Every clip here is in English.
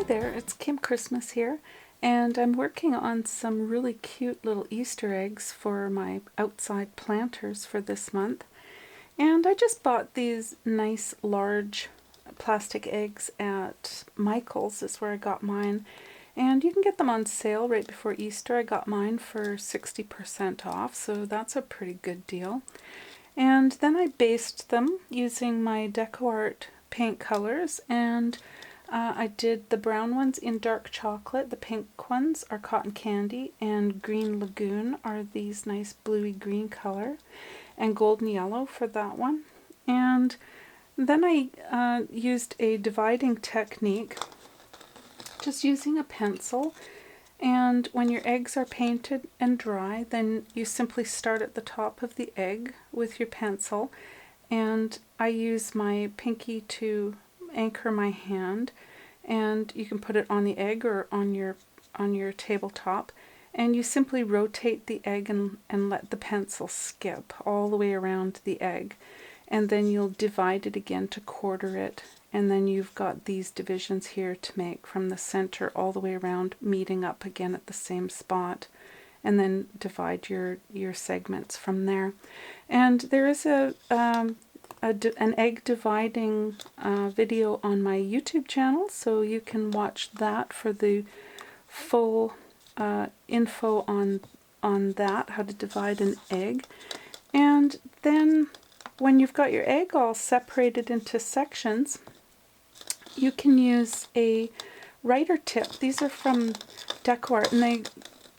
there, it's Kim Christmas here, and I'm working on some really cute little Easter eggs for my outside planters for this month. And I just bought these nice large plastic eggs at Michael's, is where I got mine. And you can get them on sale right before Easter. I got mine for 60% off, so that's a pretty good deal. And then I based them using my DecoArt paint colors, and I did the brown ones in dark chocolate, the pink ones are cotton candy, and green lagoon are these nice bluey green color, and golden yellow for that one. And then I used a dividing technique, just using a pencil. And when your eggs are painted and dry, then you simply start at the top of the egg with your pencil. And I use my pinky to anchor my hand, and you can put it on the egg or on your tabletop, and you simply rotate the egg and let the pencil skip all the way around the egg, and then you'll divide it again to quarter it, and then you've got these divisions here to make from the center all the way around, meeting up again at the same spot, and then divide your segments from there. And there is an egg dividing video on my YouTube channel, so you can watch that for the full info on that, how to divide an egg. And then when you've got your egg all separated into sections, you can use a writer tip. These are from DecoArt, and they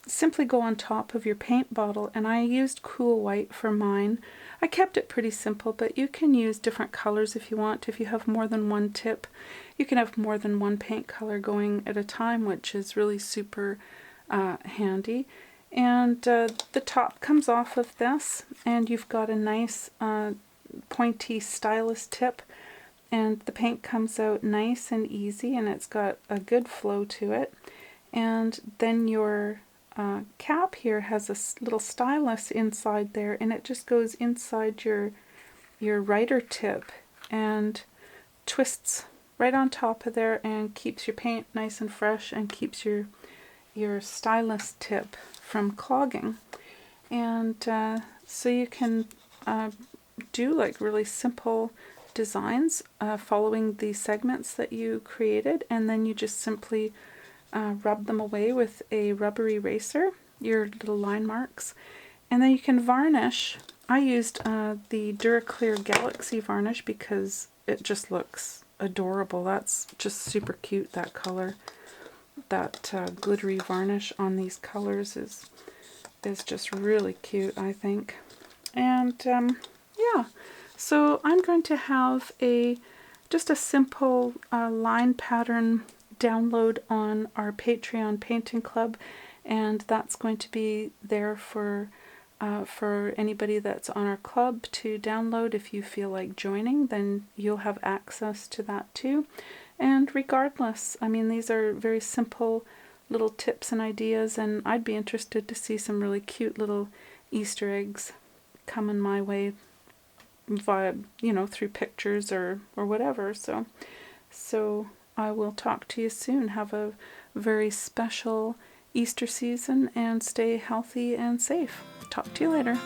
simply go on top of your paint bottle, and I used Cool White for mine. I kept it pretty simple, but you can use different colors if you want. If you have more than one tip, you can have more than one paint color going at a time, which is really super handy. And the top comes off of this, and you've got a nice pointy stylus tip, and the paint comes out nice and easy, and it's got a good flow to it. And then your cap here has a little stylus inside there, and it just goes inside your writer tip and twists right on top of there and keeps your paint nice and fresh and keeps your stylus tip from clogging. And so you can do like really simple designs following the segments that you created, and then you just simply rub them away with a rubber eraser, your little line marks, and then you can varnish. I used the Duraclear Galaxy varnish because it just looks adorable. That's just super cute, that color. That glittery varnish on these colors is just really cute, I think. And yeah, so I'm going to have just a simple line pattern download on our Patreon Painting Club, and that's going to be there for anybody that's on our club to download. If you feel like joining, then you'll have access to that too. And regardless, I mean, these are very simple little tips and ideas, and I'd be interested to see some really cute little Easter eggs coming my way via, through pictures or whatever. So I will talk to you soon. Have a very special Easter season and stay healthy and safe. Talk to you later.